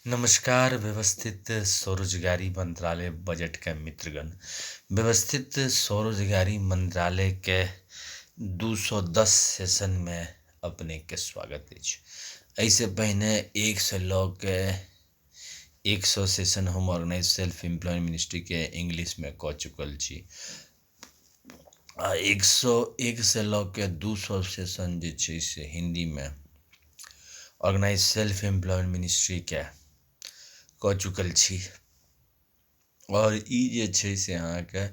नमस्कार। व्यवस्थित स्वरोजगारी मंत्रालय बजट के मित्रगण। व्यवस्थित स्वरोजगारी मंत्रालय के 210 सेशन में अपने के स्वागत अछि। ऐसे पहले 100 के 100 सेशन हम ऑर्गेनाइज सेल्फ एम्प्लॉयमेंट मिनिस्ट्री के इंग्लिश में कह चुकल छी। 101 से लऽ के 200 सेशन जे छै से हिंदी में ऑर्गेनाइज सेल्फ एम्प्लॉयमेंट मिनिस्ट्री के कह चुकल छी। और ई जे छै से अहाँके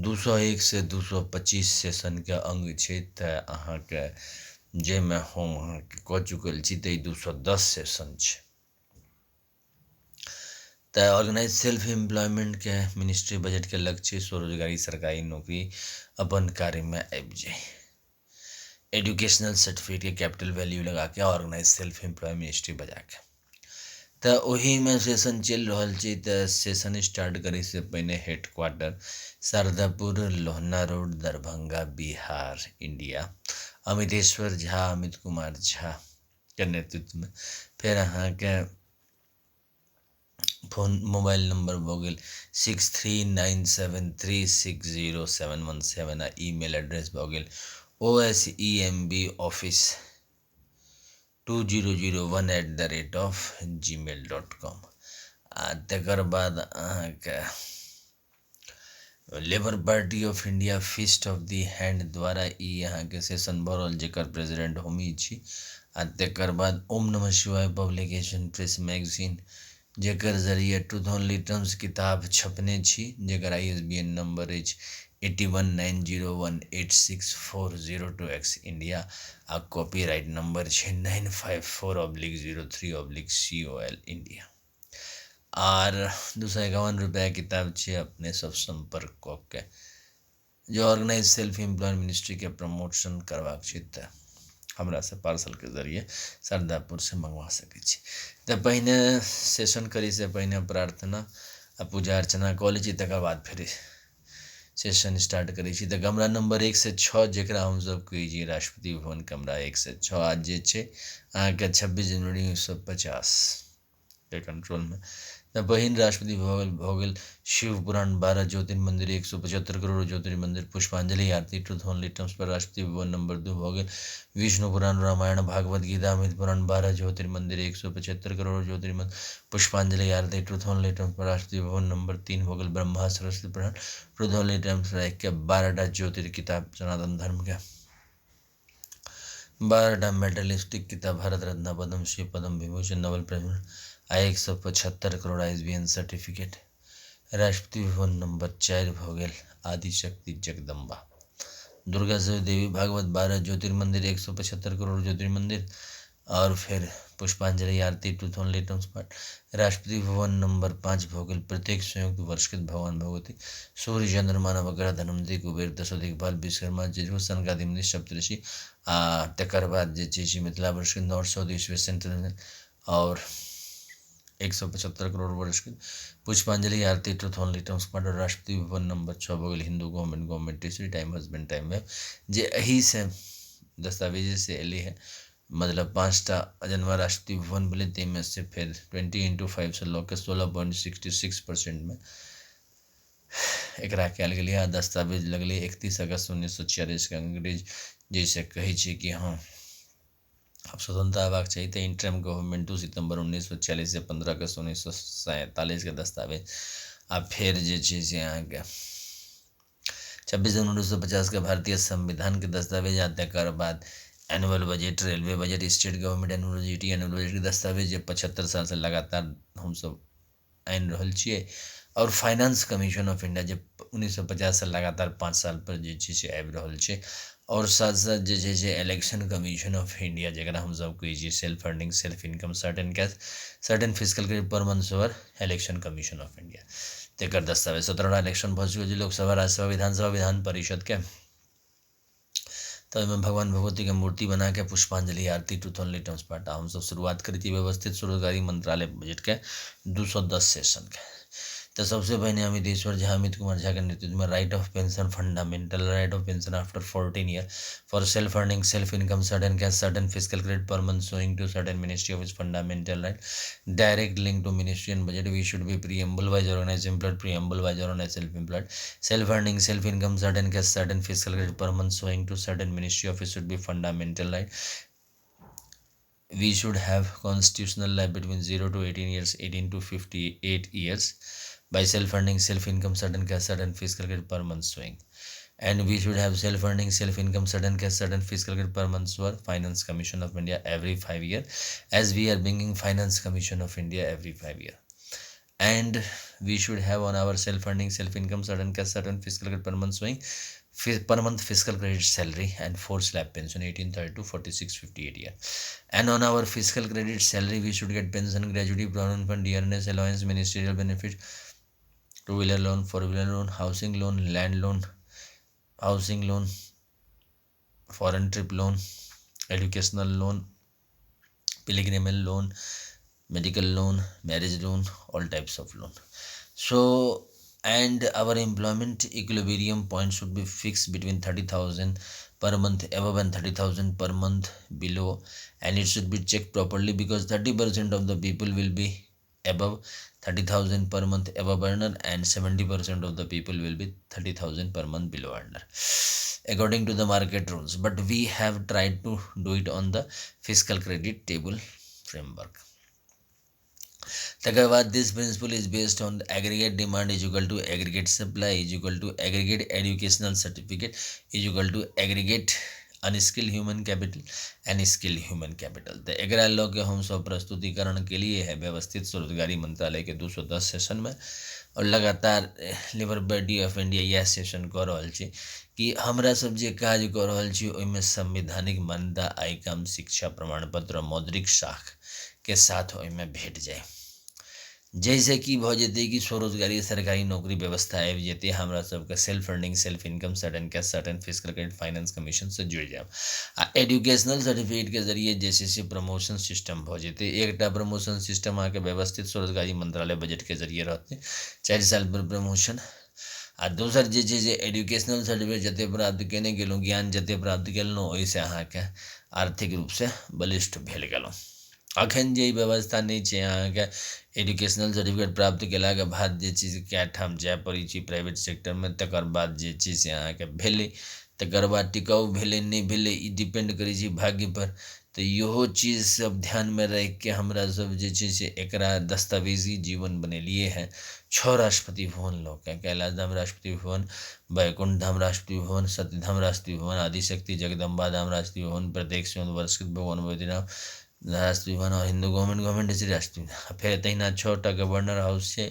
201 से 225 सेशन के अंग छै, तऽ अहाँके जाहिमे हम अहाँके कह चुकल छी तऽ 210 सेशन छै। तऽ ऑर्गेनाइज सेल्फ एम्प्लॉयमेंट के मिनिस्ट्री बजट के लक्ष्य स्वरोजगारी सरकारी नौकरी अपन कार्य में आबि जाए। एजुकेशनल सर्टिफिकेट के कैपिटल वैल्यू लगा के ऑर्गेनाइज सेल्फ एम्प्लॉयमेंट मिनिस्ट्री बजा के तऽ ओही में सेशन चल रहल छै। तऽ सेशन स्टार्ट करे से पहले headquarter Shardapur Lohna road Darbhanga Bihar India Amiteshwar Jha Amit Kumar Jha के नेतृत्व में फिर अहाँ के फोन मोबाइल नंबर भऽ गेल 6397360717 आ ईमेल एड्रेस भऽ गेल osemb office2001@gmail.com। आ तकर बाद अहाँके labour party of India feast of the hand द्वारा ई अहाँके सेशन भऽ रहल, जेकर प्रेसिडेंट हमही छी। आ तकर बाद ओम नमः शिवाय पब्लिकेशन प्रेस मैगजीन, जेकर जरिए ट्रूथ ओनली टर्म्स किताब छपने छी, जेकर ISBN नंबर अछि 8190186402X इंडिया आ कॉपीराइट नंबर छै 954/03/COL इंडिया। और 251 रुपया किताब छै अपने सब संपर्क कऽ के जो ऑर्गेनाइज सेल्फ एम्प्लॉयमेंट मिनिस्ट्री के प्रमोशन करवाक छै तऽ हमरा से पार्सल के जरिए शारदापुर से मंगवा सकै छी। तऽ पहिने सेशन करी से पहिने प्रार्थना आ पूजा अर्चना कऽ लै छी, तकर बाद फिर सेशन स्टार्ट करै छी। तऽ कमरा नंबर 1 से 6 जेकरा हम सब कहै छी राष्ट्रपति भवन कमरा 1 से 6 आज जे छै अहाँके 26 जनवरी 1950 के कंट्रोल में। तऽ पहिल राष्ट्रपति भऽ गेल शिव पुराण 12 ज्योतिर्मंदिर 175 करोड़ ज्योतिर्मंदिर पुष्पांजलि आरती ट्रूथ ओनली टर्म्स पर राष्ट्रपति भवन नंबर 2 भऽ गेल विष्णु पुराण रामायण भागवत गीता अमृत पुराण 12 ज्योतिर्मंदिर 175 करोड़ ज्योतिर्मंदिर पुष्पांजलि आरती ट्रूथ ओनली टर्म्स पर राष्ट्रपति भवन नंबर 3 भऽ गेल ब्रह्मा सरस्वती पुराण ट्रूथ ओनली टर्म्स के 12टा ज्योतिर्किताब सनातन धर्म के 12टा मेडलिस्टिक किताब भारत रत्न पद्म श्री पद्म विभूषण नोबेल प्राइज आ 175 करोड़ ISBN सर्टिफिकेट। राष्ट्रपति भवन नंबर 4 भऽ गेल आदिशक्ति जगदम्बा दुर्गा देवी भागवत 12 ज्योतिर्मंदिर 175 करोड़ ज्योतिर्मंदिर और फिर पुष्पांजलि आरती ट्रूथ ओनली टर्म्स पर राष्ट्रपति भवन नंबर 5 भऽ गेल प्रत्येक संयुक्त वर्षकृत भगवान भगवती सूर्य चंद्रमा नवग्रह धनवंतरी कुबेर दशो दिक्पाल विश्वकर्मा जेजू सनकादिक सप्तऋषि आ तकर बाद जे छै मिथिला वर्षकृत north south east west central और 175 करोड़ वर्षकृत पुष्पांजलि आरती ट्रूथ ओनली टर्म्स पर राष्ट्रपति भवन नंबर 6 भऽ गेल Hindu government teacher time husband time web जे एही से दस्तावेज से एली है। मतलब 5टा जनवा राष्ट्रपति भवन भेलै, ताहिमे से फिर 20x5 से लऽ के 16.66% में एकरा कयल गेलै। आ दस्तावेज लगलै 31 अगस्त 1946 के अंग्रेज जैसे कहै छै कि हाँ अब स्वतंत्रता हेबाक चाहिए। तो इंटरम गवर्नमेंट 2 सितंबर 1946 से 15 अगस्त 1947 के दस्तावेज आ फिर जे छै से अहाँके 26 जनवरी 1950 के भारतीय संविधान के दस्तावेज आ तकर बाद annual budget railway budget state government annual budget के दस्तावेज जे 75 साल से लगातार हम सब आनि रहल छियै। और फाइनेंस कमीशन ऑफ इंडिया जे 1950 से लगातार 5 साल पर जे छै से आबि रहल छै। और साथ साथ जे छै से इलेक्शन कमीशन ऑफ इंडिया जेकरा हम सब कहै छियै self funding self income certain physical performance over election commission of India तेकर दस्तावेज 17टा इलेक्शन भऽ चुकल छै लोकसभा राज्यसभा विधानसभा विधान परिषद के। तो में भगवान भगवती के मूर्ति बना के पुष्पांजलि आरती ट्रूथ ओनली टर्म्स पर हम सब शुरुआत करी थी व्यवस्थित स्वरोजगारी मंत्रालय बजट के 210 सेशन के। तो तो सबसे पहले अमितेश्वर झा अमित कुमार झा के नेतृत्व में right of pension fundamental right of pension after 14 year for self earning self income certain cash certain physical credit per month showing to certain ministry of fundamental right direct link to ministry and budget we should be preamble wise organized employed preamble wise organized self-employed self earning self income certain cash certain fiscal credit per month showing to certain ministry office should be fundamental right. We should have constitutional life between 0 to 18 years 18 to 58 years by self earning self income certain cash certain fiscal credit per month showing, and we should have self earning self income certain cash certain fiscal credit per month for finance commission of India every 5 year, as we are bringing finance commission of India every 5 year. And we should have on our self earning self income certain cash certain fiscal credit per month showing per month fiscal credit salary and 4 slab pension 1830 to 4658 year. And on our fiscal credit salary we should get pension, gratuity, provident fund, dearness allowance, ministerial benefit, two-wheeler loan, four-wheeler loan, housing loan, land loan, housing loan, foreign trip loan, educational loan, pilgrimage loan, medical loan, marriage loan, all types of loan. So, and our employment equilibrium point should be fixed between 30,000 per month above and 30,000 per month below, and it should be checked properly because 30% of the people will be above 30,000 per month above earner and 70% of the people will be 30,000 per month below earner according to the market rules, but we have tried to do it on the fiscal credit table framework. तकर बाद this principle is based on aggregate demand is equal to aggregate supply is equal to aggregate educational certificate is equal to aggregate unskilled human capital and skilled human capital. तो एकरा लोग के हम सब प्रस्तुतिकरण के लिए है व्यवस्थित स्वरोजगारी मंत्रालय के 210 सेशन में, और लगातार लेबर बॉडी ऑफ इंडिया यह सेशन कर रहा है कि हमरा सब जे काज कर रहा छी ओहिमे संवैधानिक मान्यता आय काम शिक्षा प्रमाण पत्र मौद्रिक साख के साथ ओहिमे भेट जाए, जैसे कि भ जेते कि स्वरोजगारी सरकारी नौकरी व्यवस्था आबि जेते हमरा सबके self earning self income certain cash certain physical credit finance commission से जुड़ जाए आ एजुकेशनल सर्टिफिकेट के जरिए जैसे से प्रमोशन सिस्टम भ जेते। एकटा प्रमोशन सिस्टम आके व्यवस्थित स्वरोजगारी मंत्रालय बजट के जरिए रहते 4 साल पर प्रमोशन, आ दोसर जे एजुकेशनल सर्टिफिकेट जते प्राप्त केने गेलहुँ ज्ञान जते प्राप्त केलहुँ ओहिसँ अहाँके आर्थिक रूप से बलिष्ठ भेल गेलहुँ। अखन जे व्यवस्था नहीं है अहाँ के एजुकेशनल सर्टिफिकेट प्राप्त केला के बाद जे चीज क्या ठाम जाय पड़ै छै प्राइवेट सेक्टर में, तकर बाद जे चीज से अहाँ के भेलै तकर बाद टिकाऊ भेलै नहीं भेलै ई डिपेंड करै छै भाग्य पर। तो इहो चीज सब ध्यान में रख के हमरा सब जे छै से एकरा दस्तावेजी जीवन बनेलिए है। 6 राष्ट्रपति भवन लोग के कैलाश धाम राष्ट्रपति भवन, बैकुंठ धाम राष्ट्रपति भवन, सत्यधाम राष्ट्रपति भवन, आदिशक्ति जगदम्बा धाम राष्ट्रपति भवन, प्रत्येक वर्षकृत भगवान बैद्यनाथ राष्ट्रपति भवन और हिंदू गवर्नमेंट से राष्ट्रपति, फिर तहिना 6टा गवर्नर हाउस है।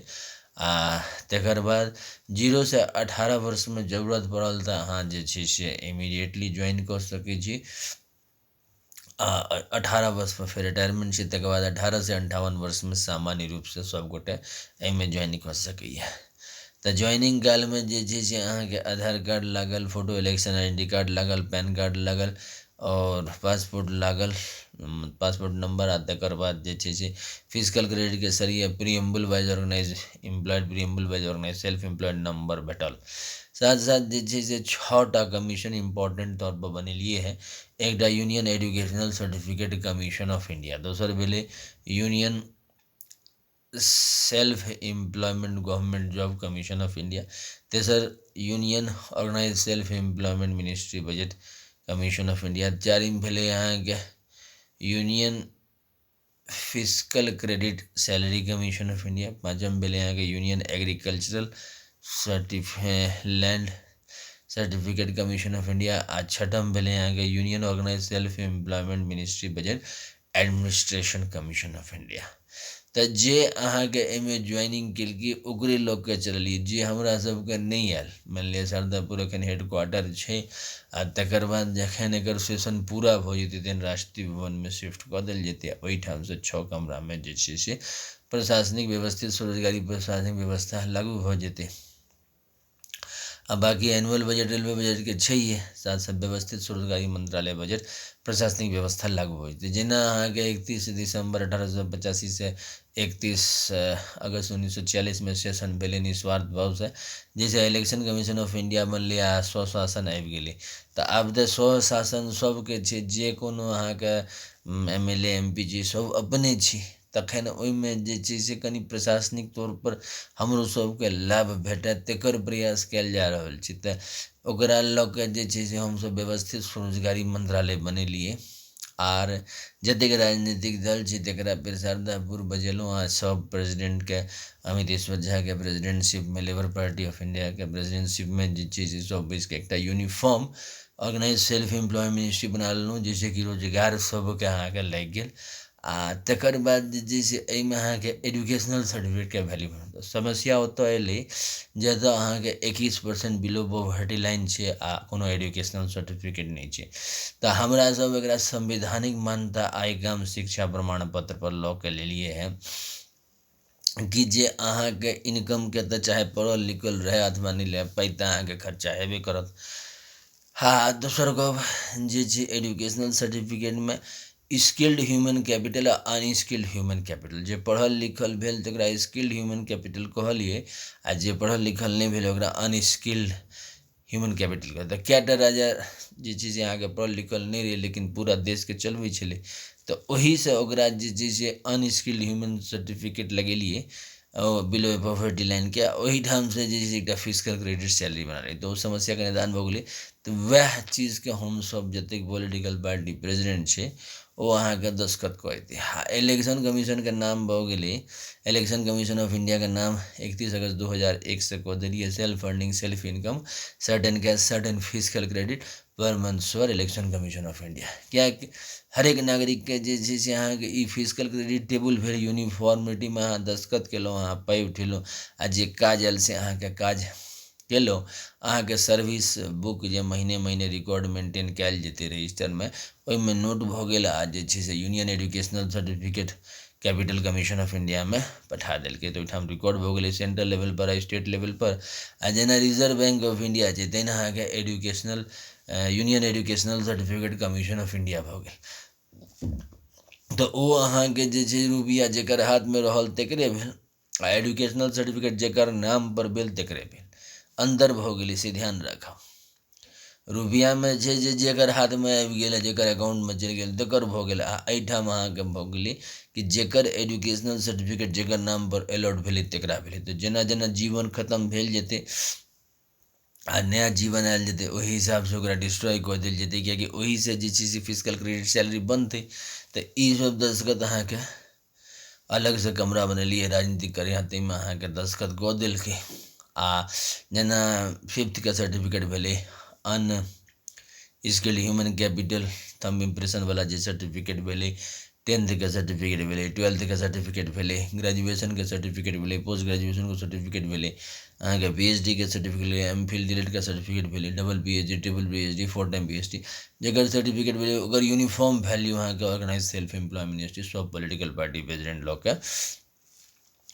तकर बाद 0 से 18 वर्ष में जरूरत पड़ल तो अहाँ जे छै से इमीडिएटली ज्वाइन कर सकै छी। 18 वर्ष पर फिर रिटायरमेंट छै, तकर बाद 18 से 58 वर्ष में सामान्य रूप से सब गोटे एहिमे ज्वाइन कर सकैए। तो ज्वाइनिंग काल में जे छै से अहाँके आधार कार्ड लागल, फोटो इलेक्शन आईडी कार्ड लागल, पैन कार्ड लागल और पासपोर्ट लागल, पासपोर्ट नंबर आ तकर बाद जे छै से फिजिकल क्रेडिट के जरिए preamble wise organize employed preamble wise organize self employed number भेटल। साथ साथ जे छै से 6टा कमीशन इम्पोर्टेंट तौर पर बनेलिए है। एकटा union educational certificate commission of India, दोसर भेलै union self employment government job commission of India, तेसर union organise self employment ministry budget commission of India, चारिम भेलै अहाँके union physical credit salary commission of India, पाँचम भेलै अहाँके union agricultural land certificate commission of India, आ छठम भेलै अहाँके union organise self employment ministry budget administration commission of India. तो जे अहाँके एहिमे ज्वाइनिंग केलकै ओकरे लोग के चलिए, जे हमरा सबके नहीं आयल मान लिअ शारदापुर एखन हेडक्वार्टर छै आ तकर बाद जखन एकर सेशन पूरा भ जेतै तहन राष्ट्रपति भवन में शिफ्ट कऽ देल जेतै, ओहिठाम से 6 कमरा में जे छै से प्रशासनिक व्यवस्थित स्वरोजगारी प्रशासनिक व्यवस्था लागू भ जेतै। अब बाकी एनुअल बजट रेलवे बजट के छैहे, साथ साथ व्यवस्थित स्वरोजगारी मंत्रालय बजट प्रशासनिक व्यवस्था लागू हो जेना अहाँके 31 दिसंबर 1885 से 31 अगस्त 1946 में सेशन भेलै निस्वार्थ भाव से, जैसे इलेक्शन कमीशन ऑफ इंडिया बनलै आ स्वशासन आबि गेलै। तऽ आब तऽ स्वशासन सबके छै, जे कोनो अहाँके MLA MP जी सब अपने छी, तखन ओहिमे जे छै से कनि प्रशासनिक तौरपर हमरो सबके लाभ भेटय तकर प्रयास कयल जा रहल छै। तऽ ओकरा लऽ कऽ जे छै से हमसब व्यवस्थित स्वरोजगारी मंत्रालय बनेलिए, आर जतेक राजनीतिक दल छै तकरा पर श्रद्धापूर्व बजेलहुँ। आ सब प्रेसिडेंटके अमितेश्वर झाके प्रेसिडेंटशिपमे, लेबर पार्टी ऑफ इंडियाके प्रेसिडेंटशिपमे जे छै से सब बैसिकऽ एकटा uniform organize self employ ministry बना लेलहुँ, जाहिसँ कि रोजगार सबके अहाँके लागि गेल। आ तकर बाद जे छै एहिमे अहाँके एजुकेशनल सर्टिफिकेटके वैल्यू बनत। समस्या ओतऽ अएलै जतऽ अहाँके 21% बिलो पॉवर्टी लाइन छै आ कोनो एजुकेशनल सर्टिफिकेट नहि छै। तऽ हमरा सब एकरा संवैधानिक मान्यता आइकाम शिक्षा प्रमाण पत्र पर लऽ के लेलिए हैं कि जे अहाँके इनकमके तऽ चाहे पढ़ल लिखल रहै अथवा नहि रहै, पाइ तऽ अहाँके खर्चा हेबे करत। हाँ, दोसर गप जे छै एजुकेशनल सर्टिफिकेटमे स्किल्ड ह्यूमन कैपिटल आ अनस्किल्ड ह्यूमन कैपिटल, जे पढ़ल लिखल भेल तकरा स्किल्ड ह्यूमन कैपिटल कहलिए, आ जे पढ़ल लिखल नहि भेल ओकरा अनस्किल्ड ह्यूमन कैपिटल कहै। तऽ कएटा राजा जे छै से अहाँके पढ़ल लिखल नहि रहै लेकिन पूरा देशके चलबै छलै, तऽ ओहिसँ ओकरा जे छै से अनस्किल्ड ह्यूमन सर्टिफिकेट लगेलिए बिलो पॉवर्टी लाइनके, ओहिठामसँ जे छै एकटा फिजिकल क्रेडिट सैलरी बना रही। तऽ ओ समस्याके निदान भऽ गेलै। तऽ वएह चीजके हमसब जतेक पॉलिटिकल पार्टी प्रेसिडेंट छै ओ अहाँके दस्तखत कऽ देतै। हाँ, इलेक्शन कमीशनके नाम भऽ गेलै, इलेक्शन कमीशन ऑफ इंडियाके नाम 31 अगस्त 2001 से कऽ देलिए self funding self income certain cash certain physical credit per month for election commission of India. किएकि हरेक नागरिकके जे छै से अहाँके ई फिजिकल क्रेडिट टेबल भेल, यूनिफॉर्मिटीमे अहाँ दस्तखत केलहुँ, अहाँ पाइ उठेलहुँ, आ जे काज आयल से अहाँके काज केलहुँ। अहाँके सर्विस बुक जे महीने महीने रिकॉर्ड मेंटेन कयल जेतै रजिस्टरमे, ओहिमे नोट भऽ गेल, आ जे छै से union educational certificate capital commission of इंडियामे पठा देलकै। तऽ ओहिठाम रिकॉर्ड भऽ गेलै सेंट्रल लेवल पर आ स्टेट लेवल पर। आ जेना रिजर्व बैंक ऑफ इंडिया छै तहिना अहाँके educational union educational certificate commission of India भऽ गेल। तऽ ओ अहाँके जे छै रुपैआ जकर हाथमे रहल तकरे भेल, आ एजुकेशनल सर्टिफिकेट जकर नाम पर भेल तकरे भेल। अंदर भऽ गेलै से ध्यान राखब। रुपैआमे छै जे जकर हाथमे आबि गेल, जकर अकाउंटमे चलि गेल तकर भऽ गेल। आ एहिठाम अहाँके भऽ गेलै कि जकर एजुकेशनल सर्टिफिकेट जकर नाम पर अलॉट भेलै तकरा भेलै। तऽ जेना जेना जीवन खत्म भेल जेतै आ नया जीवन आयल जेतै, ओहि हिसाबसँ ओकरा डिस्ट्रॉय कऽ देल जेतै, किएकि ओहिसँ जे छै से फिजिकल क्रेडिट सैलरी बनतै। तऽ ईसब दस्तखत अहाँके अलगसँ कमरा बनेलिए राजनीतिक कार्य, ताहिमे अहाँके दस्तखत कऽ देलकै। आ जेना 5th सर्टिफिकेट भेलै अन स्किल्ड ह्यूमन कैपिटल थंब इम्प्रेशनवला जे सर्टिफिकेट भेलै, 10th सर्टिफिकेट भेलै, 12th सर्टिफिकेट भेलै, ग्रेजुएशनके सर्टिफिकेट भेलै, पोस्ट ग्रेजुएशनके सर्टिफिकेट भेलै, अहाँके PhD के सर्टिफिकेट भेलै, MPhil DLED के सर्टिफिकेट भेलै, double PhD triple PhD 4 time PhD जकर सर्टिफिकेट भेलै, ओकर यूनिफॉर्म वैल्यू अहाँके ऑर्गेनाइज सेल्फ एम्प्लॉय मिनिस्ट्री सब पॉलिटिकल पार्टी प्रेसिडेंट लऽ के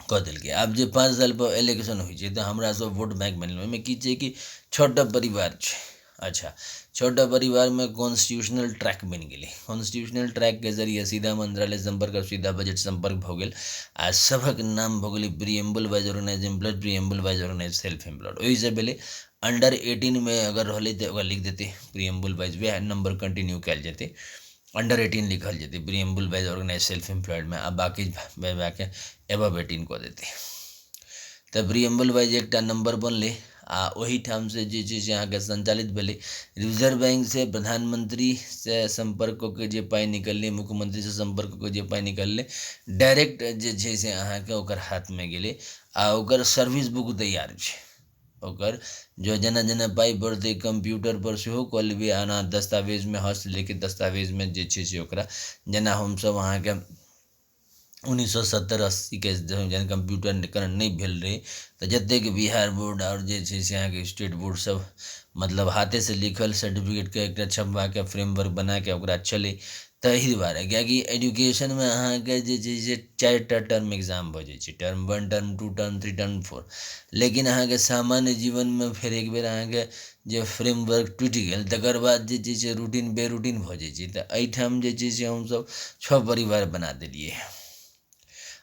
कऽ देलकै। आब जे 5 साल पर इलेक्शन होइ छै तऽ हमरा सब वोट बैंक बनेलहुँ। ओहिमे की छै कि 6टा परिवार छै। अच्छा, 6टा परिवारमे कॉन्स्टिट्यूशनल ट्रैक बनि गेलै। कॉन्स्टिट्यूशनल ट्रैकके जरिए सीधा मंत्रालय संपर्क और सीधा बजट संपर्क भऽ गेल, आ सभक नाम भऽ गेलै preamble wise organize employed, preamble wise organize self employed. ओहिसँ भेलै अंडर 18 में अगर रहलै तऽ ओकरा लिख देतै प्रीएम्बल वाइज, वएह नंबर कंटिन्यू कयल जेतै, अंडर 18 लिखल जेतै प्रीएम्बल वाइज ऑर्गेनाइज सेल्फ एम्प्लॉयडमे, आ बाकी के एबव 18 कऽ देतै। तऽ प्रीएम्बल वाइज एकटा नंबर बनलै, आ ओहिठाम से जे छै से अहाँके संचालित भेलै। रिजर्व बैंक से प्रधानमंत्री से संपर्क कऽ के जे पाइ निकललै, मुख्यमंत्री से संपर्क कऽ के जे पाइ निकललै, डायरेक्ट जे छै से अहाँके ओकर हाथमे गेलै, आ ओकर सर्विस बुक तैयार छै। ओकर जो जेना जेना पाइ बढ़तै कंप्यूटर पर सेहो कऽ लेबै, आना दस्तावेजमे हस्तलिखित दस्तावेजमे जे छै से ओकरा, जेना हमसब अहाँके 1970-80 के जहन कंप्यूटरकरण नहि भेल रहै तऽ जतेक बिहार बोर्ड आओर जे छै से अहाँके स्टेट बोर्ड सब मतलब हाथेसँ लिखल सर्टिफिकेटके एकटा छपबाके फ्रेमवर्क बनाके ओकरा चलै, ताहि दुआरे किएकि एजुकेशनमे अहाँके जे छै से 4टा टर्म एग्जाम भऽ जाइ छै, टर्म 1, टर्म 2, टर्म 3, टर्म 4। लेकिन अहाँके सामान्य जीवनमे फेर एक बेर अहाँके जे फ्रेमवर्क टूटि गेल तकर बाद जे छै से रूटीन बेरूटीन भऽ जाइ छै। तऽ एहिठाम जे छै से हमसब 6 परिवार बना देलिए है।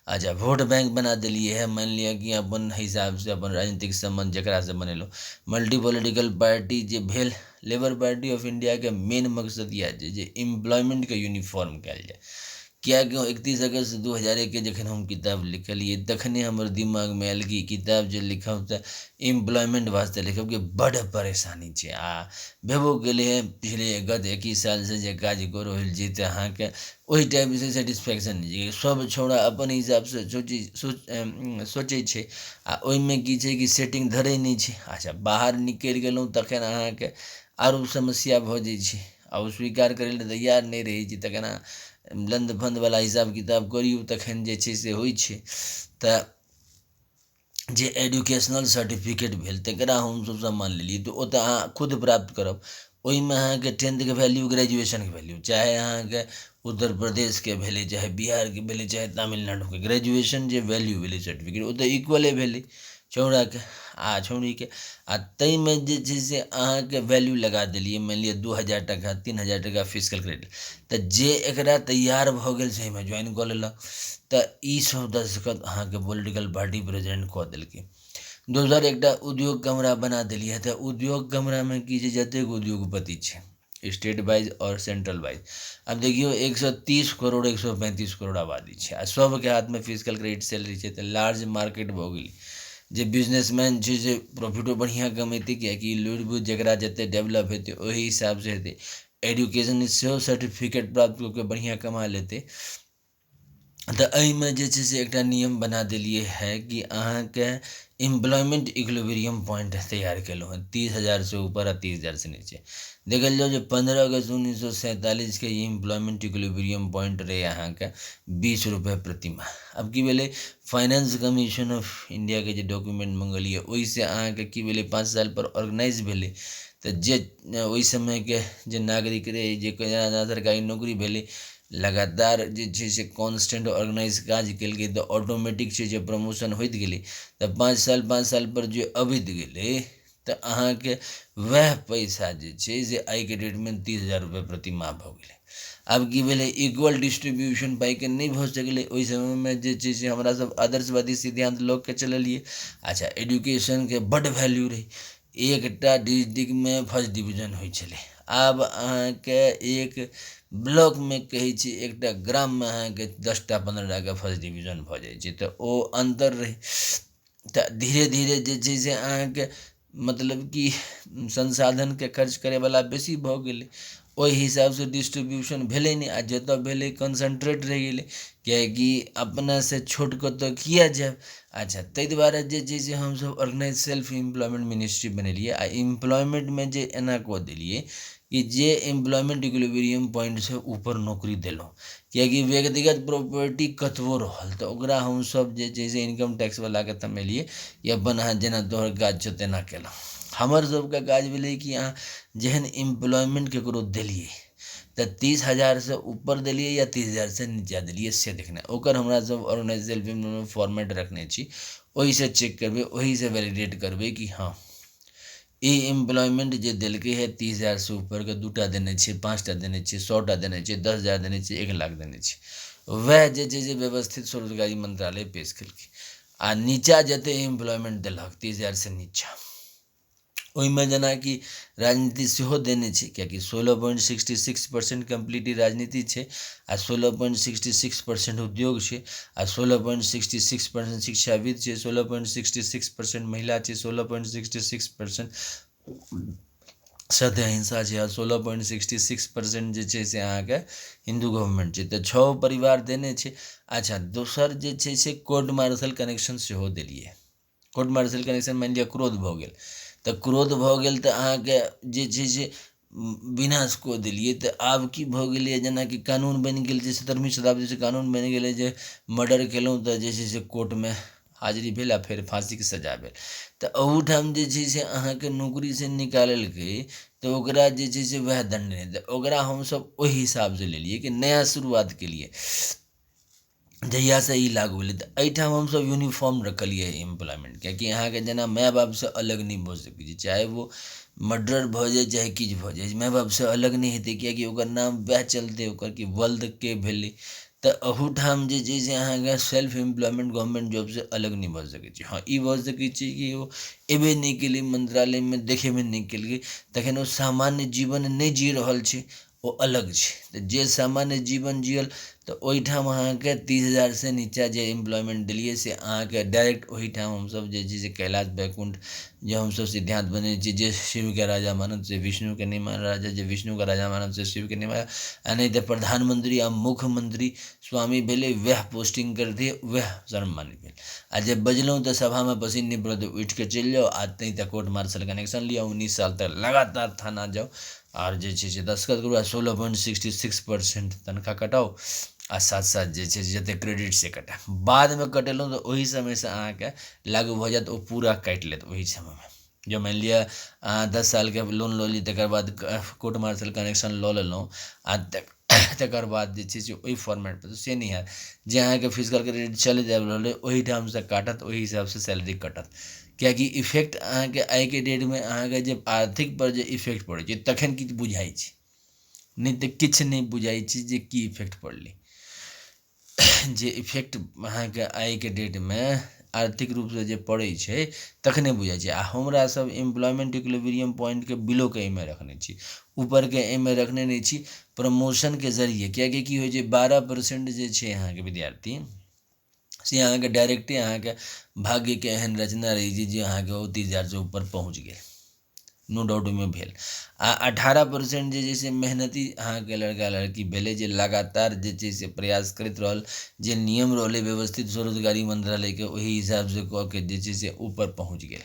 अच्छा, वोट बैंक बना देलिए है। मान लिअ कि अपन हिसाब से अपन राजनीतिक संबंध जकरा से बनेलहुँ, मल्टी पॉलिटिकल पार्टी जे भेल, लेबर पार्टी ऑफ इंडिया के मेन मकसद यह छै जे एम्प्लॉयमेंट के यूनिफॉर्म कयल जाए। किएकि 31 अगस्त 2001 के जखन हम किताब लिखलिए तखने हमर दिमागमे आयल कि किताब जे लिखब तऽ एम्प्लॉयमेंट वास्ते लिखब कि बड़ परेशानी छै। आ भेबो गेलै है पिछले गत 21 साल से जे काज कऽ रहल छी तऽ अहाँके ओहि टाइपसँ सेटिस्फैक्शन नहि छै। सब छौड़ा अपन हिसाबसँ सोचै छै आ ओहिमे की छै कि सेटिंग धरै नहि छै। अच्छा, बाहर निकलि गेलहुँ तखन अहाँके आरो समस्या भऽ जाइ छै आ ओ स्वीकार करै लए तैयार नहि रहै छै। तखन लन्द फन्दवला हिसाब किताब करियौ तखन जे छै से होइ छै। तऽ जे एजुकेशनल सर्टिफिकेट भेल तकरा हमसब सम्मान लेलिए तऽ ओ तऽ अहाँ खुद प्राप्त करब। ओहिमे अहाँके 10th के वैल्यू, ग्रेजुएशन के वैल्यू, चाहे अहाँके उत्तर प्रदेश के भेलै, चाहे बिहार के भेलै, चाहे तमिलनाडु के, ग्रेजुएशन जे वैल्यू भेलै सर्टिफिकेट ओ तऽ इक्वले भेलै छौड़ाके आ छौड़ीके। आ ताहिमे जे छै से अहाँके वैल्यू लगा देलिए। मानि लिअ 2000 टका, 3000 टका फिजिकल क्रेडिट, तऽ जे एकरा तैयार भऽ गेल से एहिमे ज्वाइन कऽ लेलक। तऽ ई सब दस्खत अहाँके पॉलिटिकल पार्टी प्रेजेंट कऽ देलकै। दोसर एकटा उद्योग कमरा बना देलिए। तऽ उद्योग कमरामे की छै, जतेक उद्योगपति छै स्टेट वाइज और सेंट्रल वाइज, अब देखियो 130 करोड़ 135 करोड़ आबादी छै आ सबके हाथमे फिजिकल क्रेडिट सैलरी छै। तऽ लार्ज मार्केट भऽ गेलै। जे बिजनेसमैन छै से प्रॉफिटो बढ़िआँ कमेतै, किएकि लुरि बुद्धि जकरा जतेक डेवलप हेतै ओहि हिसाबसँ हेतै। एजुकेशन सेहो सर्टिफिकेट प्राप्त कऽ के बढ़िआँ कमा लेतै। तऽ एहिमे जे छै से एकटा नियम बना देलिए है कि अहाँके एम्प्लॉयमेंट इक्विलिब्रियम पॉइंट तैयार केलहुँ हैं 30,000 से ऊपर आ 30,000 से नीचे। देखल जाओ जो 15 अगस्त 1947 के एम्प्लॉयमेंट इक्विलिब्रियम पॉइंट रहे अहाँके 20 रुपये प्रति माह। अब की भेलै, फाइनेंस कमीशन ऑफ इंडिया के जे डॉक्यूमेंट मंगलिए ओहिसँ अहाँके की भेलै 5 साल पर ऑर्गेनाइज भेलै। तऽ जे ओहि समयके जे नागरिक रहे, जे जेना सरकारी नौकरी भेलै, लगातार जे छै से कॉन्स्टेंट ऑर्गेनाइज काज केलकै तऽ ऑटोमेटिक छै जे प्रमोशन होइत गेलै। तऽ 5 साल पर जे अबैत गेलै तऽ अहाँके वएह पैसा जे छै से आइके डेटमे 30,000 रुपये प्रति माह भऽ गेलै। आब की भेलै, इक्वल डिस्ट्रीब्यूशन पाइके नहि भऽ सकलै। ओहि समयमे जे छै से हमरा सब आदर्शवादी सिद्धांत लऽ के चललिए। अच्छा, एजुकेशनके बड्ड वैल्यू रही। एकटा डिस्ट्रिक्टमे फर्स्ट डिवीजन होइ छलै, आब अहाँके एक ब्लॉकमे कहै छी एकटा ग्राममे अहाँके 10टा 15टाके फर्स्ट डिवीजन भऽ जाइ छै। तऽ ओ अन्तर रहै। तऽ धीरे धीरे जे छै से अहाँके मतलब कि संसाधनके खर्च करैवला बेसी भऽ गेलै, ओहि हिसाबसँ डिस्ट्रीब्यूशन भेलै नहि। आ जतऽ भेलै कंसंट्रेट रहि गेलै, किएकि अपनासँ छोट कतऽ किए जायब। अच्छा, ताहि दुआरे जे छै से हमसब ऑर्गेनाइज सेल्फ एम्प्लॉयमेंट मिनिस्ट्री बनेलिए। आ एम्प्लॉयमेंटमे जे एना कऽ देलिए कि जे एम्प्लॉयमेंट इक्विलिब्रियम पॉइंटसँ ऊपर नौकरी देलहुँ, किएकि व्यक्तिगत प्रॉपर्टी कतबो रहल तऽ ओकरा हमसब जे छै से इनकम टैक्सवलाके थमेलिए कि अपन अहाँ जेना तोहर काज छौ तेना केलहुँ। हमर सबके काज भेलै कि अहाँ जेहन एम्प्लॉयमेंट ककरो देलिए तऽ 30,000 से ऊपर देलिए या 30,000 से नीचा देलिए से देखनाइ। ओकर हमरा सब ऑर्गेनाइज सेल्फ फॉर्मेट रखने छी। ओहिसँ चेक करबै, ओहिसँ वैलिडेट करबै कि हाँ ई एम्प्लॉयमेंट जे देलकै है 30,000 से ऊपरके 2टा देने छै, 5टा देने छै, 100टा देने छै, 10,000 देने छै, 1 लाख देने छै। वएह जे छै से व्यवस्थित स्वरोजगारी मंत्रालय पेश केलकै। आ नीचा जतेक एम्प्लॉयमेंट देलक 30,000 से नीचा, ओहिमे जेनाकि राजनीति सेहो देने छै, किएकि 16.66% कम्प्लीटली राजनीति छै आ 16.66% उद्योग छै आ 16.66% शिक्षाविद छै, 16.66% महिला छै, 16.66% सत्य अहिंसा छै आ 16.66% जे छै से अहाँके हिंदू गवर्नमेंट छै। तऽ 6 परिवार देने छै। अच्छा, दोसर जे छै से कोर्ट मार्शल कनेक्शन सेहो देलिए। कोर्ट मार्शल कनेक्शन मानि लिअ क्रोध भऽ गेल तऽ क्रोध भऽ गेल तऽ अहाँके जे छै से विनाश कऽ देलिए। तऽ आब की भऽ गेलै, जेनाकि कानून बनि गेल छै, 17वीं शताब्दीसँ कानून बनि गेलै जे मर्डर केलहुँ तऽ जे छै से कोर्टमे हाजिरी भेल आ फेर फांसीके सजा भेल। तऽ ओहूठाम जे छै से अहाँके नौकरीसँ निकाललकै तो ओकरा जे छै से वएह दंड नहीं दे। ओकरा हमसब ओहि हिसाब से लेलिए कि नया शुरुआत के लिए जहिया से ई लागू भेलै तऽ एहिठाम हमसब यूनिफॉर्म रखलिए एम्प्लॉयमेंट, किएकि अहाँके जेना माय बाप से अलग नहीं भऽ सकै छै, चाहे वो मर्डर भऽ जाए चाहे किछु भऽ जाए, माय बाप से अलग नहीं हेतै, किएकि ओकर नाम वएह चलतै ओकर कि वल्द के भेलै। तऽ अहूठाम जे छै से अहाँके सेल्फ एम्प्लॉयमेंट गवर्नमेंट जॉब से अलग नहीं भऽ सकै छै। हाँ, ई भऽ सकै छै कि ओ एबे नहीं केलै मंत्रालयमे, देखेबे नहीं केलकै, तखन ओ सामान्य जीवन नहीं जी रहल छै, ओ अलग छै। तऽ जे सामान्य जीवन जियल तऽ ओहिठाम अहाँके 30,000 से नीचा जे एम्प्लॉयमेंट देलिए से अहाँके डायरेक्ट ओहिठाम हमसब जे छै से कैलाश बैकुंठ जे हमसब सिद्धांत बनेने छी, जे शिव के राजा मानब से विष्णु के नहीं मान राजा, जे विष्णु का राजा मानब से शिव के नहीं मानब, आ नहीं तऽ प्रधानमंत्री आ मुख्यमंत्री स्वामी भेलै वएह पोस्टिंग कर दिए, वएह सर्वमान्य भेल। आ जे बजलहुँ तऽ सभामे पसीन नहीं पड़त उठि के चलि जाओ, आ नहीं तऽ कोर्ट मार्शल कनेक्शन लिअ, 19 साल तक लगातार थाना जाओ और जे छै से दस्खत करू आ 16.66% तनख्वाह कटाउ, आ साथ साथ जे छै जतेक क्रेडिट से कटा, बादमे कटेलहुँ तऽ ओहि समयसँ अहाँके लागू भऽ जायत, ओ पूरा काटि लेत ओहि समयमे। जो मानि लिअ अहाँ 10 सालके लोन लऽ ली, तकर बाद कोर्ट मार्शल कनेक्शन लऽ लेलहुँ आ तकर बाद जे छै से ओहि फॉर्मेटपर तऽ से नहि हैत। जे अहाँके फिजिकल क्रेडिट चलैत आबि रहल अइ ओहिठामसँ काटत, ओहि हिसाबसँ सैलरी कटत, किएकि इफेक्ट अहाँके आइके डेटमे अहाँके जे आर्थिकपर जे इफेक्ट पड़ै छै तखन किछु बुझाइ छै, नहीं तऽ किछु नहीं बुझाइ छै जे की इफेक्ट पड़लै। जे इफेक्ट अहाँके आइके डेटमे आर्थिक रूपसँ जे पड़ै छै तखने बुझाइ छै। आ हमरा सब एम्प्लॉयमेंट इक्विलिब्रियम पॉइंटके बिलोके एहिमे रखने छी, ऊपरके एहिमे रखने नहीं छी प्रमोशनके जरिए, किएकि की होइ छै 12% जे छै अहाँके विद्यार्थी से अहाँके डायरेक्टे अहाँके भाग्यके एहन रचना रहै छै जे अहाँके ओ 30,000 से ऊपर पहुँच गेल, नो डाउट ओहिमे भेल। आ 18% जे छै से मेहनती अहाँके लड़का लड़की भेलै, जे लगातार जे छै से प्रयास करैत रहल, जे नियम रहलै व्यवस्थित स्वरोजगारी मंत्रालयके ओहि हिसाबसँ कऽ के जे छै से ऊपर पहुँच गेल।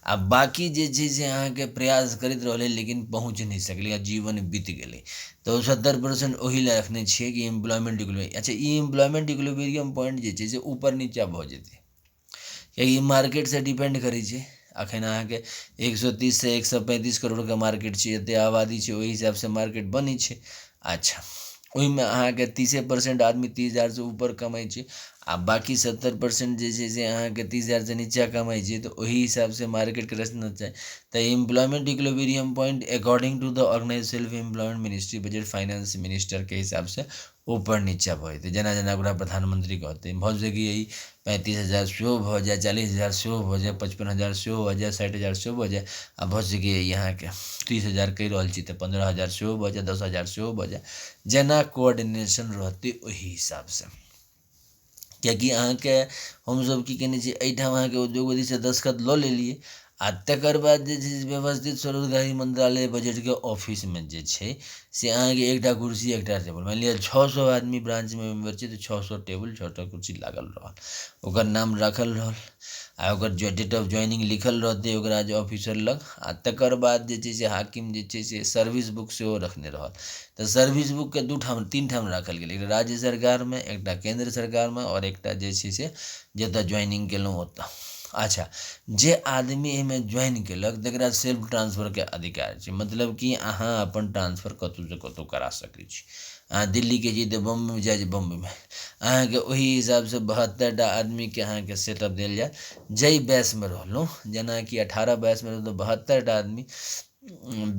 आ बाकी जे छै से अहाँके प्रयास करैत रहलै लेकिन पहुँच नहीं सकलै, आ जीवन बीत गेलै। तऽ 70% ओहि लए रखने छियै कि एम्प्लॉयमेंट इक्विलिब्रियम। अच्छा, ई एम्प्लॉयमेंट इक्विलिब्रियम पॉइंट जे छै से ऊपर नीचा भऽ जेतै, किएकि मार्केटसँ डिपेंड करै छै। अखन अहाँके 130 से 135 करोड़के मार्केट छै, एतेक आबादी छै, ओहि हिसाबसँ मार्केट बनै छै। अच्छा, ओहिमे अहाँके 30% आदमी 30,000 से ऊपर कमाइ छै, आ बाकी 70% जे छै से अहाँके 30,000 से नीचा कमाइ छै, तऽ ओहि हिसाबसँ मार्केटके रचना छै। तऽ employment equilibrium point according to the organise self employment ministry budget finance मिनिस्टरके हिसाबसँ ऊपर नीचा भऽ जेतै। जेना जेना ओकरा प्रधानमंत्री कहतै, भऽ सकैए 35,000 सेहो भऽ जाए, 40,000 सेहो भऽ जाए, 55,000 सेहो भऽ जाए, 60,000 सेहो भऽ जाए, आ भऽ सकैए अहाँके 30,000 कहि रहल छी तऽ 15,000 सेहो भऽ जाए, 10,000 सेहो भऽ जाए, जेना कोऑर्डिनेशन रहतै ओहि हिसाबसँ। किएकि अहाँके हमसब की केने छी, एहिठाम अहाँके उद्योगपतिसँ दस्खत लऽ लेलिए, आ तकर बाद जे छै से व्यवस्थित स्वरोजगारी मंत्रालय बजटके ऑफिसमे जे छै से अहाँके एकटा कुर्सी एकटा टेबल, मानि लिअ 600 आदमी ब्रांचमे मेम्बर छै तऽ 600 टेबल 600 कुर्सी लागल रहल, ओकर नाम राखल रहल, आ ओकर जो डेट ऑफ ज्वाइनिंग लिखल रहतै ओकरा जे ऑफिसर लग। आ तकर बाद जे छै से हाकिम जे छै से सर्विस बुक सेहो रखने रहल। तऽ सर्विस बुकके 3 ठाम राखल गेल, एकटा राज्य सरकारमे, एकटा केंद्र सरकारमे, और एकटा जे छै से जतऽ ज्वाइनिंग केलहुँ ओतऽ। अच्छा, जे आदमी एहिमे ज्वाइन केलक तकरा सेल्फ ट्रांसफरके अधिकार छै, मतलब कि अहाँ अपन ट्रांसफर कतहुसँ कतहु करा सकै छी। अहाँ दिल्लीके छी तऽ बम्बेमे जाइ छै, बम्बेमे अहाँके ओहि हिसाबसँ 72टा आदमीके अहाँके सेटअप देल जायत, जाहि बैचमे रहलहुँ। जेनाकि 18 बैचमे रहलहुँ तऽ 72टा आदमी,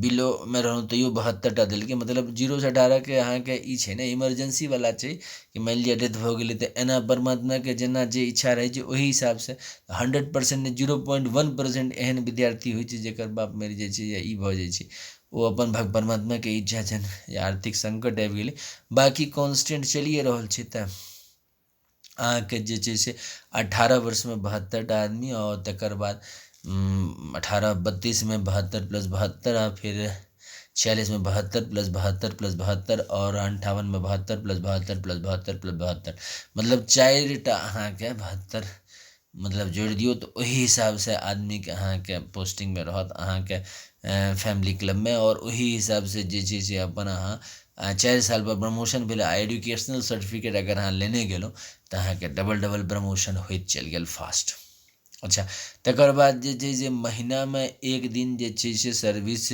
बिलोमे रहलहुँ तैयो 72टा देलकै, मतलब 0 से 18के अहाँके ई छै ने इमरजेंसी वाला छै, कि मानि लिअ डेथ भऽ गेलै तऽ एना परमात्माके जेना जे इच्छा रहै छै ओहि हिसाबसँ 100% नहि 0.1% एहन विद्यार्थी होइ छै जेकर बाप मरि जाइ छै या ई भऽ जाइ छै, ओ अपन परमात्माके इच्छा छनि या आर्थिक संकट आबि गेलै, बाकी कॉन्स्टेंट चलिए रहल छै। तऽ अहाँके जे छै से 18 वर्षमे 72टा आदमी, और तकर बाद 18-32 में 72 + 72, आ फिर 46 में 72 + 72 + 72, और 58 में 72 + 72 + 72 + 72, मतलब 4टा अहाँके 72 मतलब जोड़ि दियौ तऽ ओहि हिसाबसँ आदमीके अहाँके पोस्टिंगमे रहत अहाँके फैमिली क्लबमे, और ओहि हिसाबसँ जे छै से अपन अहाँ 4 साल पर प्रमोशन भेल, आ एजुकेशनल सर्टिफिकेट अगर अहाँ लेने गेलहुँ तऽ अहाँके डबल प्रमोशन होइत चलि गेल फास्ट। अच्छा, तकर बाद जे छै से महीनामे एक दिन जे छै से सर्विस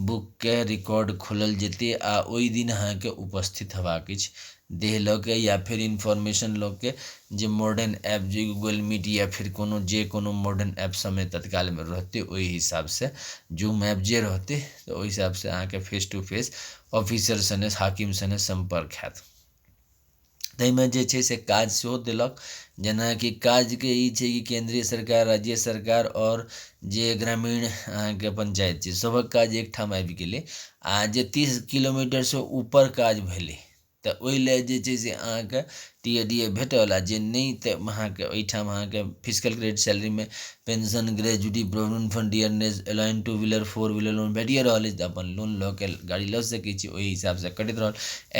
बुकके रिकॉर्ड खोलल जेतै आ ओहि दिन अहाँके उपस्थित हेबाक अछि, देह लऽ के या फिर इन्फॉर्मेशन लऽ के जे मॉडर्न ऐप जे गूगल मीट या फिर कोनो मॉडर्न ऐप सबमे तत्कालमे रहतै ओहि हिसाबसँ जूम ऐप जे रहतै तऽ ओहि हिसाबसँ अहाँके फेस टू फेस ऑफिसर सने हाकिम सने सम्पर्क हैत। ताहिमे जे छै से काज सेहो देलक, जेनाकि काजके ई छै कि केंद्रीय सरकार, राज्य सरकार और जे ग्रामीण अहाँके पंचायत छै सभक काज एकठाम आबि गेलै आ जे 30 किलोमीटरसँ ऊपर काज भेलै तऽ ओहि लेल जे छै से अहाँके टीएडीए भेटल, आ जे नहि तऽ अहाँके ओहिठाम अहाँके फिजिकल क्रेडिट सैलरीमे pension, gratuity, provident fund, dearness, अलाइन टू व्हीलर, 4 व्हीलर लोन भेटिए रहल अछि तऽ अपन लोन लऽ के गाड़ी लऽ सकै छी, ओहि हिसाबसँ कटैत रहल।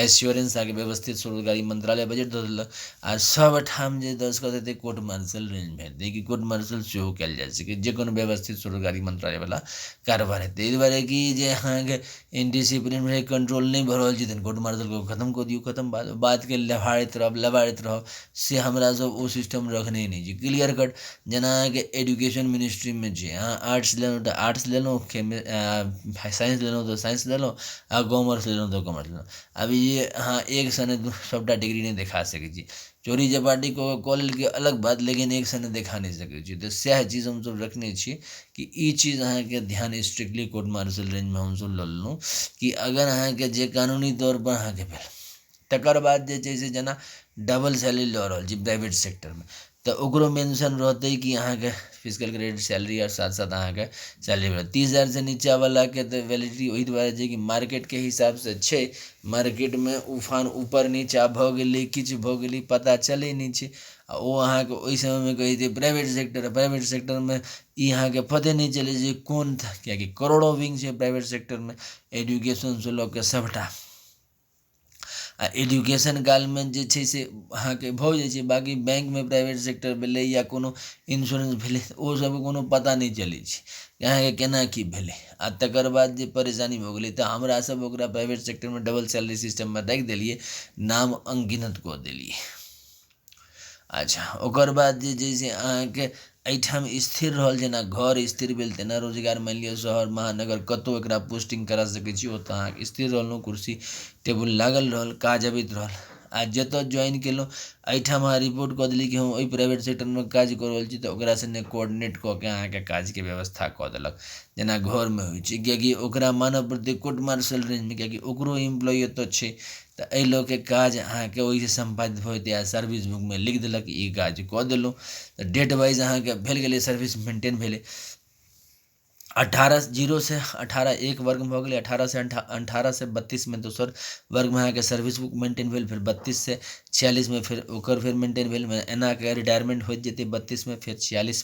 एश्योरेंस अहाँके व्यवस्थित स्वरोजगारी मंत्रालय बजट दऽ देलक आ सब ठाम जे दस्तखत हेतै कोर्ट मार्शल रेंज भेट दै कि कोर्ट मार्शल सेहो कयल जा सकै जे कोनो व्यवस्थित स्वरोजगारी मंत्रालयवला कारबार हेतै। एहि दुआरे कि जे अहाँके इनडिसिप्लिन कंट्रोल नहि भऽ रहल छै तऽ कोर्ट मार्शलके खत्म कऽ दियौ, खत्म बातके लबाड़ैत रहब से हमरा सब ओ सिस्टम रखने नहि छी, क्लियर कट। जेना अहाँके एजुकेशन मिनिस्ट्रीमे छै, अहाँ आर्ट्स लेलहुँ तऽ आर्ट्स लेलहुँ, साइंस लेलहुँ तऽ साइंस लेलहुँ आ कॉमर्स लेलहुँ तऽ कॉमर्स लेलहुँ। अभी ये अहाँ एक सने सबटा डिग्री नहि देखा सकै छी, चोरी चपाटी कऽ लेलकै अलग बात, लेकिन एक सने देखा नहि सकै छी। तऽ सएह चीज हमसब रखने छी कि ई चीज अहाँके ध्यान स्ट्रिक्टली कोर्ट मार्शल रेंजमे हमसब लऽ लेलहुँ कि अगर अहाँके जे कानूनी तौर पर अहाँके भेल। तकर बाद जे छै से जेना डबल सैलरी लऽ रहल छी प्राइवेट सेक्टरमे तऽ ओकरो मेंशन रहतै कि अहाँके फिजिकल क्रेडिट सैलरी और साथ साथ अहाँके सैलरी भेटत। 30,000 से नीचावलाके तऽ वैलिडिटी ओहि दुआरे छै कि मार्केटके हिसाबसँ छै, मार्केटमे उफान ऊपर नीचा भऽ गेलै, किछु भऽ गेलै पता चलै नहि छै आ ओ अहाँके ओहि समयमे कहै छै प्राइवेट सेक्टरमे ई अहाँके पते नहि चलै छै कोन, किएकि करोड़ों विंग छै प्राइवेट सेक्टरमे, एजुकेशनसँ लऽ के सभटा। आ एजुकेशन कालमे जे छै से अहाँके भऽ जाइ छै, बाँकी बैंकमे प्राइवेट सेक्टर भेलै या कोनो इंश्योरेंस भेलै ओ सबके कोनो पता नहि चलै छै कि अहाँके केना की भेलै। आ तकर बाद जे परेशानी भऽ गेलै तऽ हमरा सब ओकरा प्राइवेट सेक्टरमे डबल सैलरी सिस्टममे राखि देलिए, नाम अनगिनत कऽ देलिए। अच्छा, ओकर बाद जे छै से अहाँके एहिठाम स्थिर रहल, जेना घर स्थिर भेल तेना रोजगार, मानि लिअ शहर महानगर कतहु एकरा पोस्टिंग करा सकै छी, ओतऽ अहाँके स्थिर रहलहुँ, कुर्सी टेबुल लागल रहल, काज अबैत रहल। आ जतऽ ज्वाइन केलहुँ एहिठाम अहाँ रिपोर्ट कऽ देली कि हम ओहि प्राइवेट सेक्टरमे काज कऽ रहल छी तऽ ओकरा सङ्गे कोऑर्डिनेट कऽ के अहाँके काजके व्यवस्था कऽ देलक, जेना घरमे होइ छै, किएकि ओकरा मानऽ पड़तै कोर्ट मार्शल रेंजमे, किएकि ओकरो एम्प्लॉय एतऽ छै तऽ एहि लऽ के काज अहाँके ओहिसँ सम्पादित भऽ जेतै आ सर्विस बुकमे लिख देलक ई काज कऽ देलहुँ तऽ डेट वाइज अहाँके भेल गेलै, सर्विस मेंटेन भेलै। 18 वर्ग भऽ गेलै, 18 से 32 वर्गमे अहाँके सर्विस बुक मेंटेन भेल, फिर 32 से 46 फिर ओकर फिर मेंटेन भेल, एना के रिटायरमेंट होइत जेतै 32 फिर 46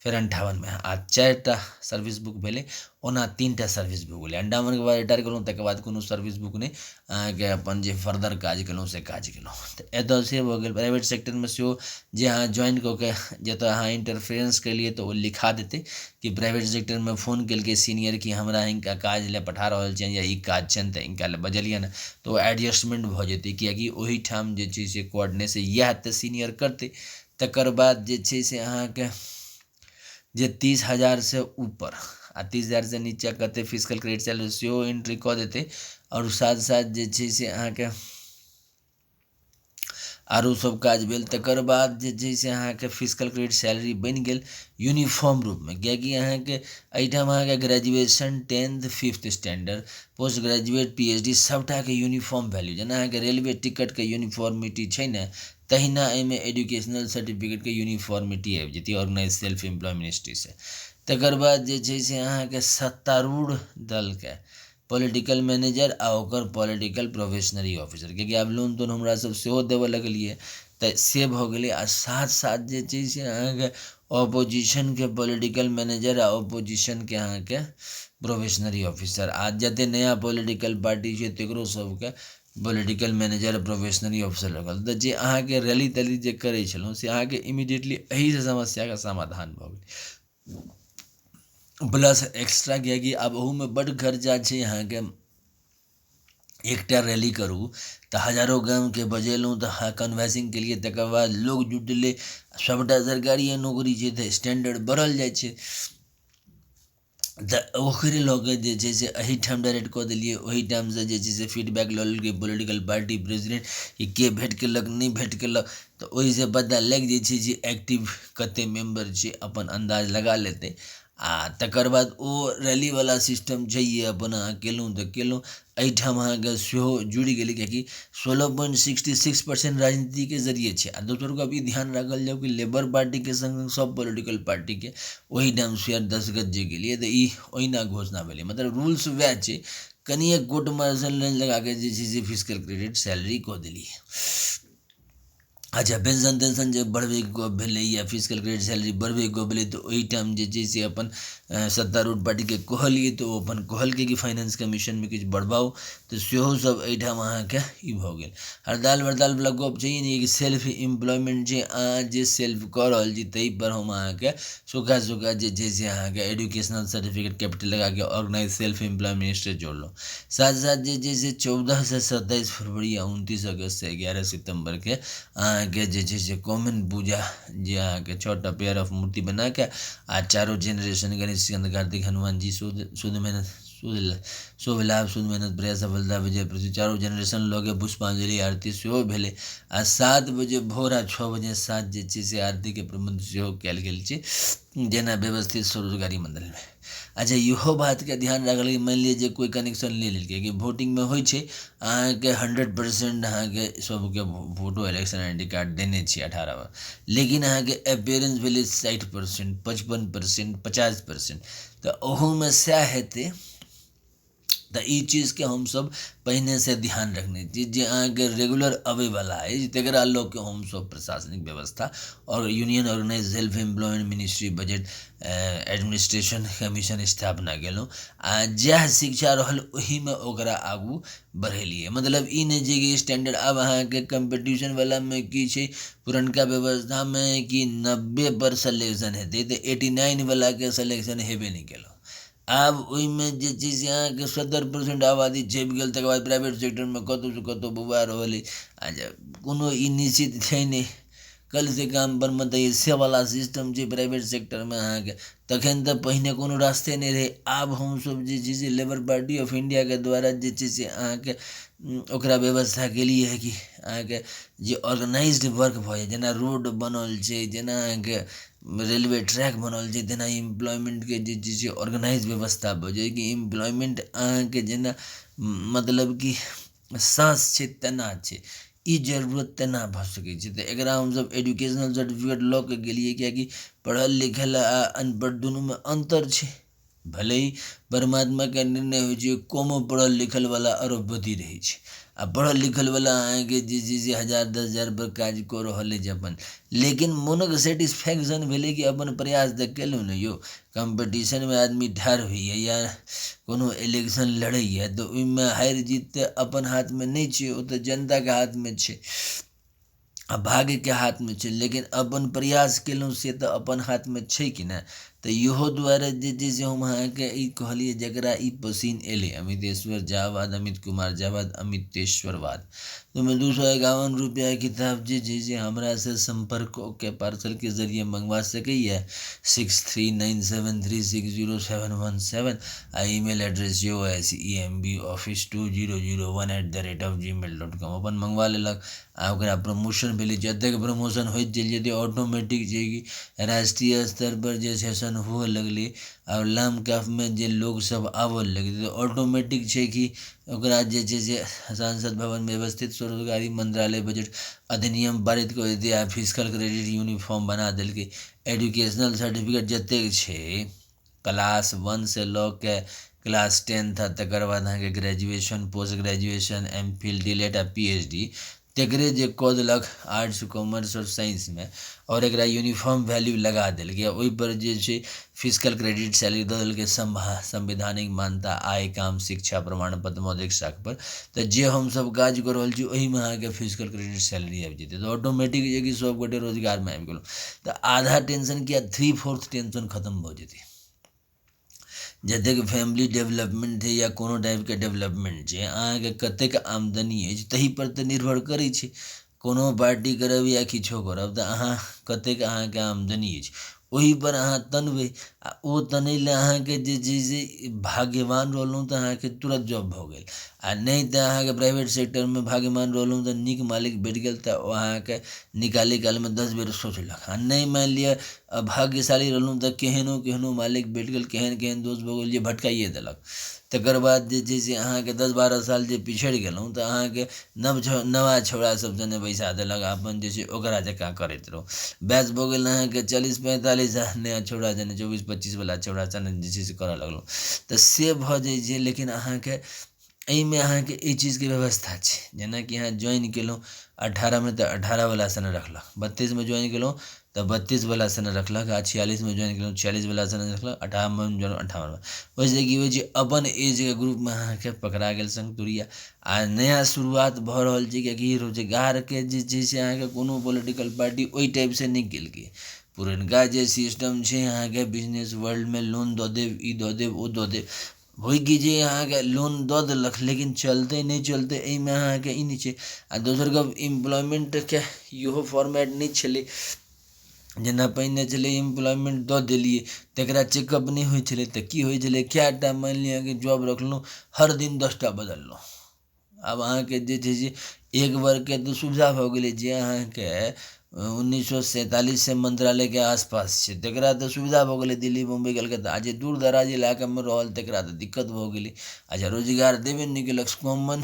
फिर 58 आ 4टा सर्विस बुक भेलै, ओना 3टा सर्विस बुक भेलै। 58 बाद रिटायर केलहुँ तकर बाद कोनो सर्विस बुक नहि, अहाँके अपन जे फर्दर काज केलहुँ से काज केलहुँ। तऽ एतऽ से भऽ गेल। प्राइवेट सेक्टरमे सेहो जे अहाँ ज्वाइन कऽ के जतऽ अहाँ इंटरफेरेंस केलिए तऽ ओ लिखा देतै कि प्राइवेट सेक्टरमे फ़ोन केलकै सीनियर कि हमरा हिनका काज लए पठा रहल छियनि या ई काज छनि तऽ हिनका लए बजलियनि तऽ ओ एडजस्टमेंट भऽ जेतै, किएकि ओहिठाम जे छै से कोऑर्डिनेशन इएह तऽ सीनियर करतै। तकर बाद जे छै से अहाँके जे 30,000 से ऊपर आ 30,000 से नीचा कते फिजिकल क्रेडिट सैलरी सेहो एंट्री कऽ देतै, और साथ साथ जे छै से अहाँके आरो सब काज भेल। तकर बाद जे छै से अहाँके फिजिकल क्रेडिट सैलरी बनि गेल यूनिफॉर्म रूपमे, किएकि अहाँके एहिठाम अहाँके graduation 10th 5th standard, post graduate, PhD सबटाके यूनिफॉर्म वैल्यू, जेना अहाँके रेलवे टिकटके यूनिफॉर्मिटी छै ने तहिना एहिमे एजुकेशनल सर्टिफिकेटके यूनिफॉर्मिटी आबि जेतै ऑर्गेनाइज सेल्फ एम्प्लॉय मिनिस्ट्रीसँ। तकर बाद जे छै से अहाँके सत्तारूढ़ दलके पॉलिटिकल मैनेजर आ ओकर पॉलिटिकल प्रोफेशनरी ऑफिसर, किएकि आब लोन तोन हमरा सब सेहो देबऽ लगलिए तऽ से भऽ गेलै। आ साथ साथ जे छै से अहाँके ऑपोजिशनके पॉलिटिकल मैनेजर आ ऑपोजिशनके अहाँके प्रोफेशनरी ऑफिसर, आ जते नया पॉलिटिकल पार्टी छै तकरो सबके पॉलिटिकल मैनेजर प्रोफेशनरी ऑफिसर रखल, तऽ जे अहाँके रैली तैली जे करै छलहुँ से अहाँके इमीडिएटली एहिसँ समस्याके समाधान भऽ गेलै। प्लस एक्स्ट्रा किएकि आब ओहूमे बड्ड खर्चा छै अहाँके, एकटा रैली करूँ तो हजारों गाम के बजेलूँ तो कन्वेंसिंग के लिए, तकर बाद लोग जुटले, सबटा सरकारी नौकरी छै तऽ स्टैंडर्ड बढ़ल जाइ छै। तऽ ओकरे लऽ कऽ जे छै से एहिठाम डायरेक्ट कऽ देलिए, ओहिठामसँ जे छै से फीडबैक लऽ लेलकै पोलिटिकल पार्टी प्रेसिडेंट कि के भेँट केलक नहि भेँट केलक, तऽ ओहिसँ पता लागि जाइ छै जे एक्टिव कतेक मेम्बर छै, अपन अन्दाज लगा लेतै। आ तकर बाद ओ रैलीवला सिस्टम छैहे, अपन अहाँ केलहुँ तऽ केलहुँ। एहिठाम अहाँके सेहो जुड़ि गेलै, किएकि 16.66% राजनीतिके जरिए छै। आ दोसर गप ई ध्यान राखल जाउ कि लेबर पार्टीके संग सब पॉलिटिकल पार्टीके ओहिठाम शेयर दस्तखत जे गेलिए तऽ ई ओहिना घोषणा भेलै, मतलब रूल्स वएह छै, कनिए कोर्ट मार्शल लगा के जे छै से फिजिकल क्रेडिट सैलरी कऽ देलिए। अच्छा, पेंशन तेंशन जे बढ़बैके गप भेलै या फिजिकल क्रेडिट सैलरी बढ़बैके गप भेलै तऽ ओहिठाम जे छै से अपन सत्तारूढ़ पार्टीके कहलिए तऽ ओ अपन कहलकै कि फाइनेंस कमीशनमे किछु बढ़बाउ, तऽ सेहो सब एहिठाम अहाँके ई भऽ गेल। हड़ताल वड़तालवला गप छैहे नहि कि सेल्फ एम्प्लॉयमेंट जे अहाँ जे सेल्फ कऽ रहल छी ताहिपर हम अहाँके सूखा सूखा जे छै से अहाँके एजुकेशनल सर्टिफिकेट कैपिटल लगा के ऑर्गेनाइज सेल्फ एम्प्लॉयमेंट से जोड़लहुँ। साथ साथ जे छै से 14 से 27 फरवरी आ 29 अगस्त से 11 सितम्बर के अहाँके जे छै से कॉमन पूजा, जे अहाँके 6टा पेयर ऑफ मूर्ति बना के आ चारों जेनरेशन गणेश स्कंद कार्तिक हनुमान जी शुद्ध मेहनत शुभ लाभ शुद्ध मेहनत प्रयास सफलता विजय पृथ्वी चारों जेनरेशन लऽ के पुष्पांजलि आरती सेहो भेलै। आ 7 बजे भोर आ 6 बजे साँझ जे छै से आरतीके प्रबन्ध सेहो कयल गेल छै, जेना व्यवस्थित स्वरोजगारी मण्डलमे। अच्छा, इहो बातके ध्यान राखल कि मानि लिअ जे कोइ कनेक्शन ले लेलकै कि वोटिंगमे होइ छै अहाँके 100% अहाँके सबके वोटो इलेक्शन ID कार्ड देने छियै 18 में, लेकिन अहाँके अपेयरेंस भेलै 60%, 55%, 50%, तऽ ओहोमे सएह हेतै। तऽ ई चीजके हमसब पहिनेसँ ध्यान रखने छी, जे अहाँके रेगुलर अबैवला अछि तकरा लऽ कऽ हमसब प्रशासनिक व्यवस्था और union organise self employment ministry budget administration commission स्थापना केलहुँ आ जएह शिक्षा रहल ओहिमे ओकरा आगू बढ़ेलिए। मतलब ई नहि छै कि स्टैंडर्ड आब अहाँके कम्पटिशनवलामे की छै, पुरनका व्यवस्थामे कि 90 पर सिलेक्शन हेतै तऽ 89वलाके सिलेक्शन हेबे नहि केलौ। आब ओहिमे जे छै से अहाँके 70% आबादी छपि गेल, तकर बाद प्राइवेट सेक्टरमे कतहुसँ कतहु बौआ रहल अइ। आ कोनो ई निश्चित छै नहि, कलसँ काम परमे तऽ से वला सिस्टम छै प्राइवेट सेक्टरमे अहाँके। तखन तऽ पहिने कोनो रास्ते नहि रहै। आब हमसब जे छै से लेबर पार्टी ऑफ इंडियाके द्वारा जे छै से अहाँके ओकरा व्यवस्था केलिए है कि अहाँके जे ऑर्गेनाइज्ड वर्क भऽ जाय, जेना रोड बनल छै, जेना अहाँके रेलवे ट्रैक बनल छै, तेना एम्प्लॉयमेंटके जे छै से ऑर्गेनाइज व्यवस्था भऽ जाय कि एम्प्लॉयमेंट अहाँके जेना मतलब कि साँस छै तेना छै, ई जरूरत तेना भऽ सकै छै। तऽ एकरा हमसब एजुकेशनल सर्टिफिकेट लऽ के गेलिए, किएकि पढ़ल लिखल आ अनपढ़ दुनूमे अन्तर छै। भले ही परमात्माके निर्णय होइ छै, कमो पढ़ल लिखलवला अरबपति रहै छै आ पढ़ल लिखलवला अहाँके जे छै से 1000-10,000 पर काज कऽ रहल अछि अपन, लेकिन मोनक सेटिस्फैक्शन भेलै कि अपन प्रयास तऽ केलहुँ ने यौ। कम्पटिशनमे आदमी ठाढ़ होइए या कोनो इलेक्शन लड़ैए तऽ ओहिमे हारि जीत तऽ अपन हाथमे नहि छै, ओ तऽ जनताके हाथमे छै आ भाग्यके हाथमे छै, लेकिन अपन प्रयास केलहुँ से तऽ अपन हाथमे छै कि नहि। तऽ इहो दुआरे जे छै से हम अहाँके ई कहलिए जकरा ई पसिन एलै, अमितेश्वर जहाबाद, अमित कुमार जहाबाद, अमितेश्वरवाद, ओहिमे 251 रुपैआ किताब जे छै से हमरासँ संपर्क के पार्सलके जरिए मंगवा सकैए 6397360717 आ ईमेल एड्रेस semb office2001@gmail.com अपन मंगवा लेलक। आ ओकरा प्रमोशन भेलै, जतेक प्रमोशन होइत चलि जेतै ऑटोमेटिक छै कि राष्ट्रीय स्तर पर जे सेशन हुअ लगलै और लाम काफमे जे लोकसब आबऽ लगलै तऽ ऑटोमेटिक छै कि ओकरा जे छै से सांसद भवन व्यवस्थित स्वरोजगारी मंत्रालय बजट अधिनियम पारित कऽ देतै आ फिजिकल क्रेडिट यूनिफॉर्म बना देलकै। एजुकेशनल सर्टिफिकेट जतेक छै क्लास 1 से लऽ के क्लास 10 था, तकर बाद अहाँके graduation, post graduation, MPhil, DLED आ PhD तकरे जे कऽ देलक आर्ट्स, कॉमर्स और साइंसमे, और एकरा यूनिफॉर्म वैल्यू लगा देलकै। ओहिपर जे छै फिजिकल क्रेडिट सैलरी दऽ देलकै संवैधानिक मान्यता, आय, काम, शिक्षा प्रमाणपत्र मौद्रिक साख पर। तऽ जे हमसब काज कऽ रहल छी ओहिमे अहाँके फिजिकल क्रेडिट सैलरी आबि जेतै, तऽ ऑटोमेटिक जे कि सब गोटे रोजगारमे आबि गेलहुँ। तऽ आधा टेंशन किया 3/4 टेंशन खत्म भऽ जेतै। जतेक फैमिली डेवलपमेंट है या कोनो टाइप के डेवलपमेंट छै, अहाँके कतेक आमदनी अछि तही पर तऽ निर्भर करै छै। कोनो पार्टी करब या किछो करब तऽ अहाँ कतेक अहाँके आमदनी अछि ओही पर अहाँ तनबै, आ ओ तनै लए अहाँके जे छै से भाग्यवान रहलहुँ तऽ अहाँके तुरत जॉब भऽ गेल, आ नहि तऽ अहाँके प्राइवेट सेक्टरमे भाग्यवान रहलहुँ तऽ नीक मालिक भेट गेल तऽ ओ अहाँके निकालै कालमे 10 बेर सोचलक। आ नहि मानि लिअ भाग्यशाली रहलहुँ तऽ केहनो मालिक भेट गेल, केहन दोस्त भऽ गेल जे भटकाइए देलक। तकर बाद जे छै से अहाँके 10-12 साल जे पिछड़ि गेलहुँ तऽ अहाँके नवा छौड़ा सब सने बैसा देलक, अपन जे छै ओकरा जकाँ करैत रहू। बैच भऽ गेल अहाँके 40-45 आ नया छौड़ा सने 24-25 वला छौड़ा सने जे छै से करऽ लगलहुँ, तऽ से भऽ जाइ छै। लेकिन अहाँके एहिमे अहाँके एहि चीजके व्यवस्था छै, जेनाकि अहाँ ज्वाइन केलहुँ 18 तऽ 18 वला सने रखलक, 32 ज्वाइन केलहुँ तऽ 32 वला सने रखलक, आ 46 ज्वाइन केलहुँ 46 वला सने रखलक, 58 ज्वाइन 58। ओहिसँ की होइ छै, अपन एजके ग्रुपमे अहाँके पकड़ा गेल संगतुरिया। आ नया शुरुआत भऽ रहल छै, किएकि रोजगारके जे छै से अहाँके कोनो पॉलिटिकल पार्टी ओहि टाइपसँ नहि केलकै। पुरनका जे सिस्टम छै अहाँके बिजनेस वर्ल्डमे लोन दऽ देब, ई दऽ देब, ओ दऽ देब, होइ कि जे अहाँके लोन दऽ देलक लेकिन चलतै नहि चलतै एहिमे अहाँके ई नहि छै। आ दोसर गप एम्प्लॉयमेंटके इहो फॉर्मेट नहि छलै। जेना पहिने छलै एम्प्लॉयमेंट दऽ देलियै तकरा चेकअप नहि होइ छलै, तऽ की होइ छलै, कएटा मानि लिअ कि जॉब रखलहुँ, हर दिन 10टा बदललहुँ। आब अहाँके जे छै से एक वर्गके तऽ सुविधा भऽ गेलै, जे अहाँके 1947 से मंत्रालयके आसपास छै तकरा तऽ सुविधा भऽ गेलै, दिल्ली बम्बई कलकत्ता। आ जे दूर दराज इलाकामे रहल तकरा तऽ दिक्कत भऽ गेलै। अच्छा, रोजगार देबे नहि केलक, कॉमन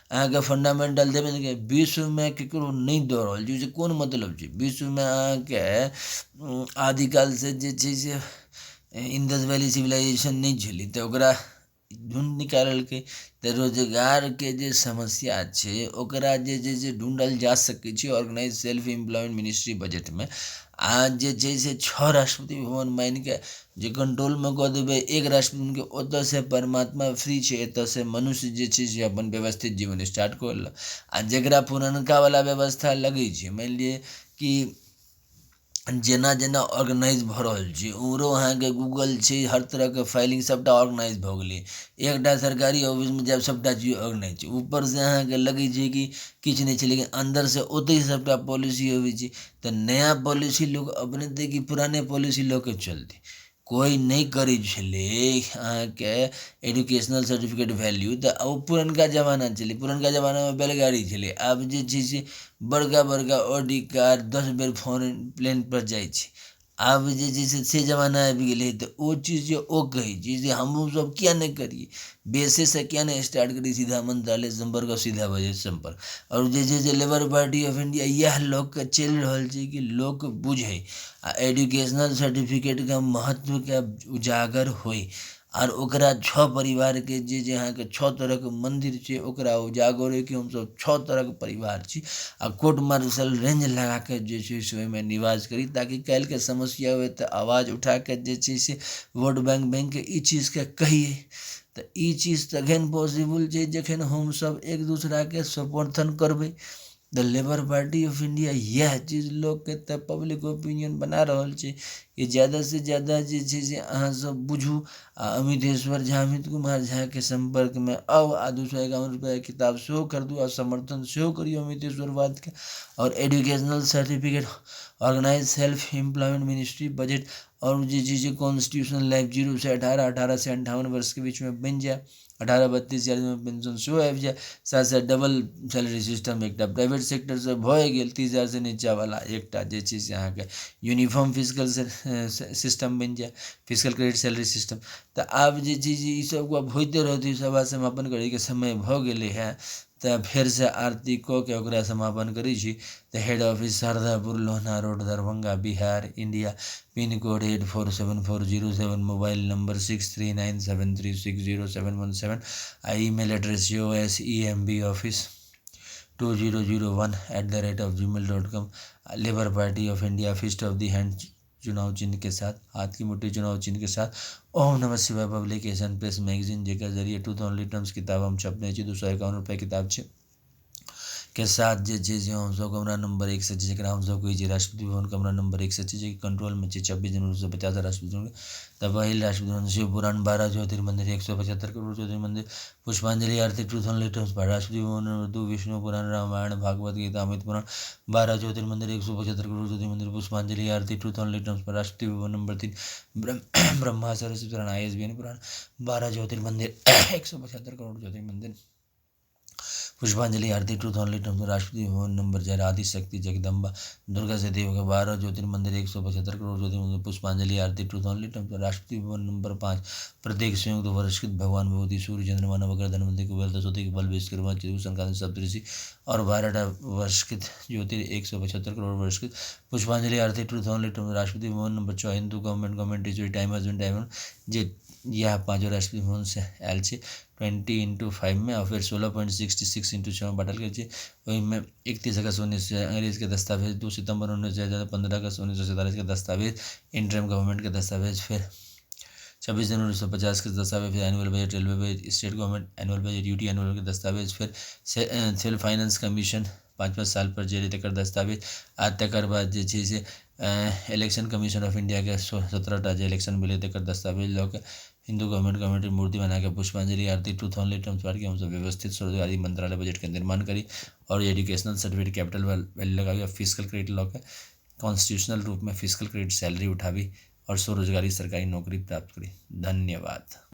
अहाँके फंडामेंटल देबे नहि केलक, विश्वमे ककरो नहि दऽ रहल छै, ओहिसँ कोन मतलब छै। विश्वमे अहाँके आदिकालसँ जे छै से इंडस वैली सिविलाइजेशन नहि छलै तऽ ओकरा ढूंढ निकाललकै। तऽ रोजगारके जे समस्या छै ओकरा जे छै से ढूंढल जा सकै छै ऑर्गेनाइज सेल्फ एम्प्लॉयमेंट मिनिस्ट्री बजटमे। आ जे छै से 6 राष्ट्रपति भवन मानिके जे कंट्रोलमे कऽ देबै एक राष्ट्रपतिके, ओतऽसँ परमात्मा फ्री छै, एतऽसँ मनुष्य जे छै से अपन व्यवस्थित जीवन स्टार्ट कऽ लेलक। आ जकरा पुरनकावला व्यवस्था लगै छै, मानि लिअ कि जेना जेना ऑर्गेनाइज भऽ रहल छै उम्हरो अहाँके गूगल छै, हर तरहके फाइलिंग सबटा ऑर्गेनाइज भऽ गेलै। एकटा सरकारी ऑफिसमे जायब सबटा चीज ऑर्गेनाइज छै, ऊपरसँ अहाँके लगै छै कि किछु नहि छै, लेकिन अन्दरसँ ओतहि सबटा पॉलिसी अबै छै। तऽ नया पॉलिसी लोक अपनेतै कि पुराने पॉलिसी लऽ के चलतै। कोइ नहि करै छलै अहाँके एजुकेशनल सर्टिफिकेट वैल्यू, तऽ ओ पुरनका जमाना छलै। पुरनका जमानामे बैलगाड़ी छलै, आब जे छै से बड़का बड़का ऑडी कार 10 बेर फॉरेन प्लेन पर जाइ छै। आब जे छै से जमाना आबि गेलै, तऽ ओ चीज जे ओ कहै छै जे हमहूँसब किया नहि करिए, बेसेसँ किया नहि स्टार्ट करी, सीधा मंत्रालय संपर्क और सीधा बजट संपर्क। और जे छै से लेबर पार्टी ऑफ इंडिया इएह लऽ कऽ चलि रहल छै कि लोक बुझै आ एजुकेशनल सर्टिफिकेटके महत्वके उजागर होइ, आर ओकरा 6 परिवारके जे अहाँके 6 तरहके मन्दिर छै ओकरा उजागर होइ कि हमसब 6 तरहके परिवार छी, आ कोर्ट मार्शल रेंज लगा कऽ जे छै से ओहिमे निवास करी, ताकि काल्हिके समस्या होइ तऽ आवाज उठा कऽ जे छै से वोट बैंकके ई चीजके कहिए। तऽ ई चीज तखन पॉसिबल छै जखन हमसब एक दूसराके समर्थन करबै। The labour party of India इएह चीज लोकके तऽ पब्लिक ओपिनियन बना रहल छै कि ज़्यादासँ ज़्यादा जे छै से अहाँसब बुझू, आ अमितेश्वर झा, अमित कुमार झाके संपर्कमे आउ, आ 251 रुपैआके किताब सेहो खरीदू, आ समर्थन सेहो करियौ अमितेश्वरवादके। और educational certificate organize self employment ministry budget, और जे छै से कॉन्स्टिट्यूशनल लाइफ 0 से 18, 18 से 58 वर्ष के बीच में बनि जाए। 18-32 में पेंशन सेहो आबि जाए। साथ साथ डबल सैलरी सिस्टम एकटा प्राइवेट सेक्टरसँ भए गेल। 30,000 से नीचावला एकटा जे छै से अहाँके यूनिफॉर्म फिजिकल सिस्टम बनि जाए, फिजिकल क्रेडिट सैलरी सिस्टम। तऽ आब जे छै से ईसब गप होइते रहतै। सभा समापन करैके समय भऽ गेलै है, तऽ फेरसँ आरती कऽ के ओकरा समापन करै छी। तऽ head office Sharadapur Lohna road Darbhanga Bihar India, pin code 847407, mobile number 6397360717, आ email address osemboffice2001@gmail.com। Labour party of India fist of the hand चुनाव चिन्ह के साथ, हाथ की मुट्ठी चुनाव चिन्ह के साथ, ओम नमः शिवाय पब्लिकेशन प्रेस मैगजीन जेकर जरिए 2000 टर्म्स किताब हम छपने 251 रुपये किताब छै। के साथ जे हम सब कमरा नंबर 1 से जरा हम सब कोई राष्ट्रपति भवन कमरा नंबर 1 से जे कंट्रोल में 26 जनवरी 1950 राष्ट्रपति भवन तबाहिल राष्ट्रपति भवन शिव पुराण 12 ज्योतिर्मंदिर 175 करोड़ ज्योतिर्मंदिर पुष्पांजलि आरती truth on letters Rashtrapati Bhavan number 2 Vishnu पुराण रामायण भागवत गीता अमित पुराण 12 ज्योतिर्मंदिर 175 करोड़ ज्योतिर्मंदिर पुष्पांजलि आरती truth on letters Rashtrapati Bhavan number 3 Brahma Saraswati Purana ISBN पुराण 12 ज्योतिर्मंदिर 175 करोड़ ज्योतिर्मंदिर पुष्पांजलि आरती truth on letters Rashtrapati Bhavan number 4 Adishakti Jagdamba Durga से देव का 12 ज्योतिर्मंदिर 175 करोड़ ज्योतिर्मंदिर पुष्पांजलि आरती truth on letters Rashtrapati Bhavan number 5 प्रत्येक संयुक्त वर्षकृत भगवान विभूति सूर्य चंद्रमा नवग्रह धनवंतरि कुबेर दशोति बल विश्वकर्मा चिरु सप्तऋषि और 12 वर्षकृत ज्योतिर 175 करोड़ वर्षकृत पुष्पांजलि आरती truth on letters Rashtrapati Bhavan number 6 Hindu government time husband time जे यह पाँचों राष्ट्रपति भवन से आयल छे 20x5 में और फिर 16.66 इंटू 6 में बांटल गई वही में 31 अगस्त 19 के दस्तावेज 2 सितंबर 1915 अगस्त 1947 के दस्तावेज इंटरम गवर्नमेंट के दस्तावेज फिर 26 जनवरी 1950 के दस्तावेज फिर annual budget railway budget state government annual budget duty annual के दस्तावेज फिर सिविल फाइनेंस कमीशन 5 साल पर जारी तक दस्तावेज आज तक बाद जे इलेक्शन कमीशन ऑफ इंडिया के 17 इलेक्शन मिले तक दस्तावेज लोग हिंदू गवर्नमेंट कमेटी मूर्ति बना के पुष्पांजलि आरती ट्रूथ ऑन लेटर्स पाठ के हम सब व्यवस्थित स्वरोजगारी मंत्रालय बजट का निर्माण करी और एजुकेशनल सर्टिफिकेट कैपिटल वैल्यू लगाई फिजिकल क्रेडिट लॉ के कॉन्स्टिट्यूशनल रूप में फिजिकल क्रेडिट सैलरी उठावी और स्वरोजगारी सरकारी नौकरी प्राप्त करी। धन्यवाद।